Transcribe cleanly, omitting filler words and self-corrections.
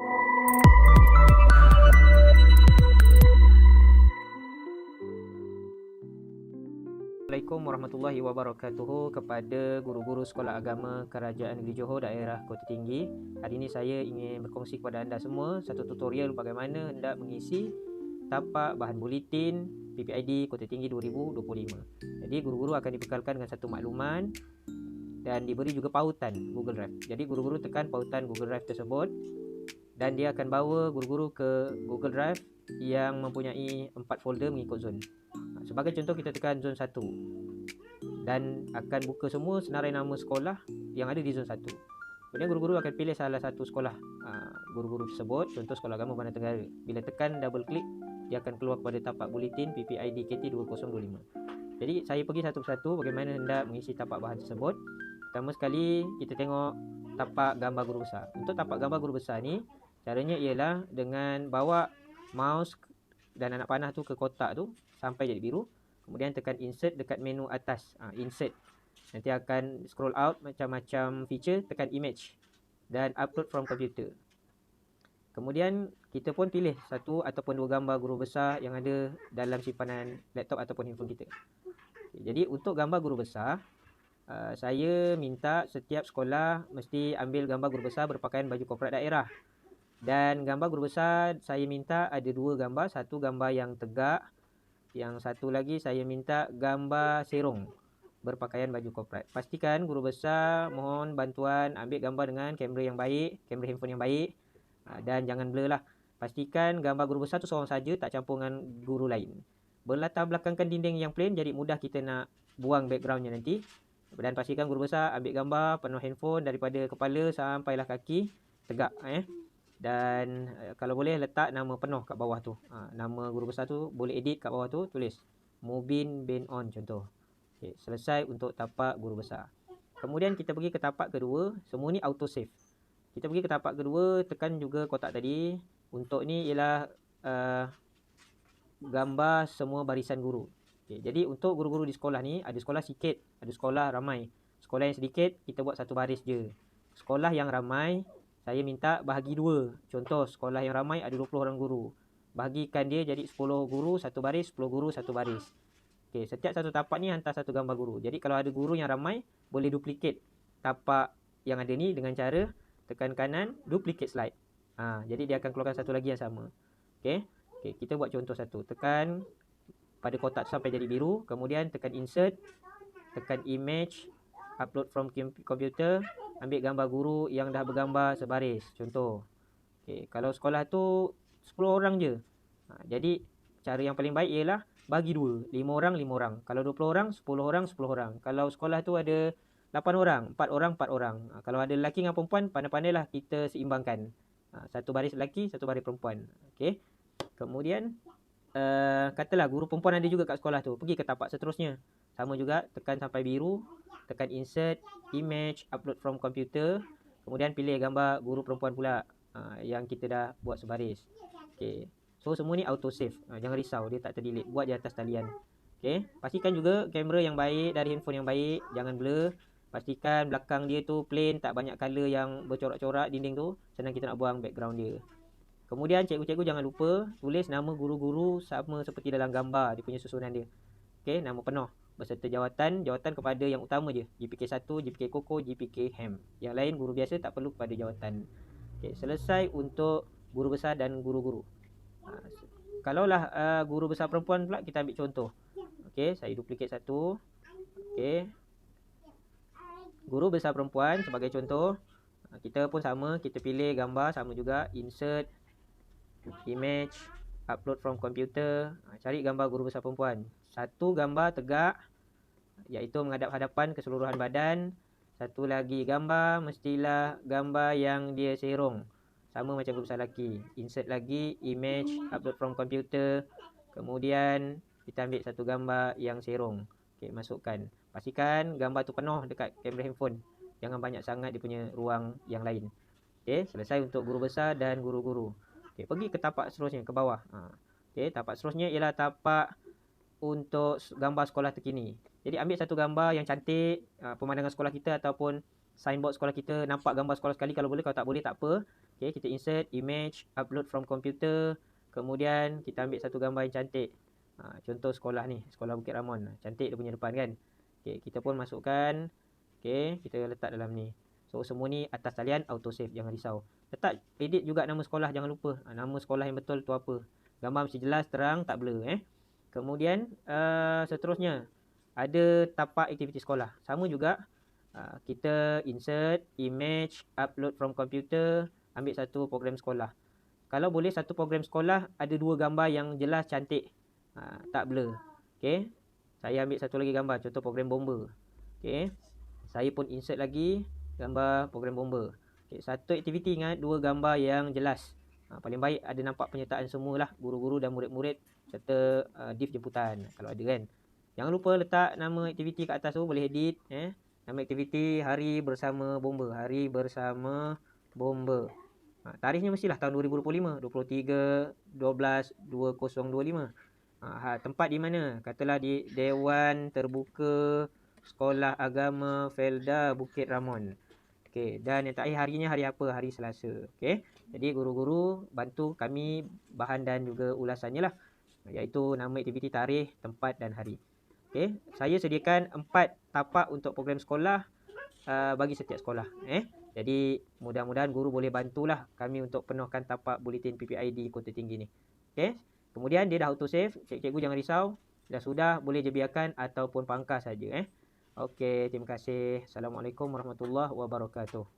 Assalamualaikum warahmatullahi wabarakatuh kepada guru-guru Sekolah Agama Kerajaan Negeri Johor Daerah Kota Tinggi. Hari ini saya ingin berkongsi kepada anda semua satu tutorial bagaimana hendak mengisi tapak bahan buletin PPID Kota Tinggi 2025. Jadi guru-guru akan dibekalkan dengan satu makluman dan diberi juga pautan Google Drive. Jadi guru-guru tekan pautan Google Drive tersebut dan dia akan bawa guru-guru ke Google Drive yang mempunyai 4 folder mengikut zon. Sebagai contoh, kita tekan zon 1 dan akan buka semua senarai nama sekolah yang ada di zon 1. Kemudian guru-guru akan pilih salah satu sekolah guru-guru tersebut, contoh Sekolah Agama Bandar Tenggara. Bila tekan double klik, dia akan keluar kepada tapak buletin PPID KT 2025. Jadi saya pergi satu persatu bagaimana hendak mengisi tapak bahan tersebut. Pertama sekali kita tengok tapak gambar guru besar. Untuk tapak gambar guru besar ni, caranya ialah dengan bawa mouse dan anak panah tu ke kotak tu sampai jadi biru. Kemudian tekan insert dekat menu atas, insert. Nanti akan scroll out macam-macam feature, tekan image dan upload from computer. Kemudian kita pun pilih satu ataupun dua gambar guru besar yang ada dalam simpanan laptop ataupun handphone kita. Jadi untuk gambar guru besar, saya minta setiap sekolah mesti ambil gambar guru besar berpakaian baju korporat daerah. Dan gambar guru besar saya minta ada dua gambar, satu gambar yang tegak, yang satu lagi saya minta gambar serong berpakaian baju korporat. Pastikan guru besar mohon bantuan ambil gambar dengan kamera yang baik, kamera handphone yang baik, dan jangan blur lah. Pastikan gambar guru besar tu seorang saja, tak campur dengan guru lain. Berlatar belakangkan dinding yang plain, jadi mudah kita nak buang backgroundnya nanti. Dan pastikan guru besar ambil gambar penuh handphone daripada kepala sampailah kaki, tegak. Dan kalau boleh letak nama penuh kat bawah tu. Nama guru besar tu boleh edit kat bawah tu, tulis Mubin bin On contoh. Okay, selesai untuk tapak guru besar. Kemudian kita pergi ke tapak kedua, semua ni auto save. Kita pergi ke tapak kedua, tekan juga kotak tadi. Untuk ni ialah gambar semua barisan guru. Okay, jadi untuk guru-guru di sekolah ni, ada sekolah sikit, ada sekolah ramai. Sekolah yang sedikit, kita buat satu baris je. Sekolah yang ramai, saya minta bahagi dua. Contoh, sekolah yang ramai ada 20 orang guru. Bahagikan dia jadi 10 guru satu baris, 10 guru satu baris. Okey, setiap satu tapak ni hantar satu gambar guru. Jadi kalau ada guru yang ramai, boleh duplicate tapak yang ada ni dengan cara tekan kanan, duplicate slide. Jadi dia akan keluarkan satu lagi yang sama. Okey, kita buat contoh satu. Tekan pada kotak sampai jadi biru. Kemudian tekan insert, tekan image, upload from computer. Ambil gambar guru yang dah bergambar sebaris. Contoh. Okay, kalau sekolah tu 10 orang je. Jadi cara yang paling baik ialah bagi dua. 5 orang, 5 orang. Kalau 20 orang, 10 orang, 10 orang. Kalau sekolah tu ada 8 orang, 4 orang, 4 orang. Kalau ada lelaki dengan perempuan, pandai-pandailah kita seimbangkan. Satu baris lelaki, satu baris perempuan. Okay. Kemudian, katalah guru perempuan ada juga kat sekolah tu. Pergi ke tapak seterusnya. Sama juga, tekan sampai biru. Tekan insert, image, upload from computer. Kemudian pilih gambar guru perempuan pula yang kita dah buat sebaris. Okay. So semua ni auto save. Jangan risau, dia tak terdelete. Buat di atas talian. Okay. Pastikan juga kamera yang baik dari handphone yang baik. Jangan blur. Pastikan belakang dia tu plain, tak banyak color yang bercorak-corak dinding tu. Senang kita nak buang background dia. Kemudian cikgu-cikgu jangan lupa tulis nama guru-guru sama seperti dalam gambar dia punya susunan dia. Okay, nama penuh beserta jawatan kepada yang utama je. GPK 1, GPK Koko, GPK Ham. Yang lain guru biasa tak perlu kepada jawatan. Okay, selesai untuk guru besar dan guru-guru. Kalaulah guru besar perempuan pula, kita ambil contoh. Okay, saya duplicate satu. Okay, guru besar perempuan sebagai contoh. Kita pun sama, kita pilih gambar sama juga. Insert, image, upload from computer. Cari gambar guru besar perempuan. Satu gambar tegak, iaitu menghadap hadapan keseluruhan badan. Satu lagi gambar, mestilah gambar yang dia serong. Sama macam guru besar lelaki. Insert lagi, image, upload from computer. Kemudian kita ambil satu gambar yang serong. Okay, masukkan. Pastikan gambar tu penuh dekat kamera handphone. Jangan banyak sangat dia punya ruang yang lain. Okay, selesai untuk guru besar dan guru-guru. Okay, pergi ke tapak seterusnya, ke bawah. Okay, tapak seterusnya ialah tapak untuk gambar sekolah terkini. Jadi ambil satu gambar yang cantik, pemandangan sekolah kita ataupun signboard sekolah kita, nampak gambar sekolah sekali. Kalau boleh, kalau tak boleh tak apa. Okey, kita insert image, upload from computer. Kemudian kita ambil satu gambar yang cantik. Contoh sekolah ni, sekolah Bukit Ramon. Cantik dia punya depan kan. Okey, kita pun masukkan. Okey, kita letak dalam ni. So semua ni atas talian auto save, jangan risau. Letak edit juga nama sekolah, jangan lupa. Nama sekolah yang betul tu apa. Gambar mesti jelas, terang, tak blur Kemudian seterusnya ada tapak aktiviti sekolah. Sama juga kita insert image, upload from computer, ambil satu program sekolah. Kalau boleh satu program sekolah ada dua gambar yang jelas, cantik, tak blur. Okey. Saya ambil satu lagi gambar, contoh program bomba. Okey. Saya pun insert lagi gambar program bomba. Okay, satu aktiviti ingat, dua gambar yang jelas. Paling baik ada nampak penyertaan semualah, guru-guru dan murid-murid serta div jemputan kalau ada kan. Jangan lupa letak nama aktiviti kat atas tu, boleh edit Nama aktiviti hari bersama bomba, hari bersama bomba. Tarikhnya mestilah tahun 2025, 23 12 2025. Tempat di mana? Katalah di Dewan Terbuka Sekolah Agama Felda Bukit Ramon. Okey, dan yang terakhir harinya hari apa? Hari Selasa. Okey. Jadi guru-guru bantu kami bahan dan juga ulasannya lah, iaitu nama aktiviti, tarikh, tempat dan hari. Okey, saya sediakan 4 tapak untuk program sekolah bagi setiap sekolah. Jadi mudah-mudahan guru boleh bantulah kami untuk penuhkan tapak buletin PPID Kota Tinggi ni. Okey. Kemudian dia dah auto save, cikgu jangan risau. Sudah boleh je biarkan ataupun pangkas saja Okey, terima kasih. Assalamualaikum warahmatullahi wabarakatuh.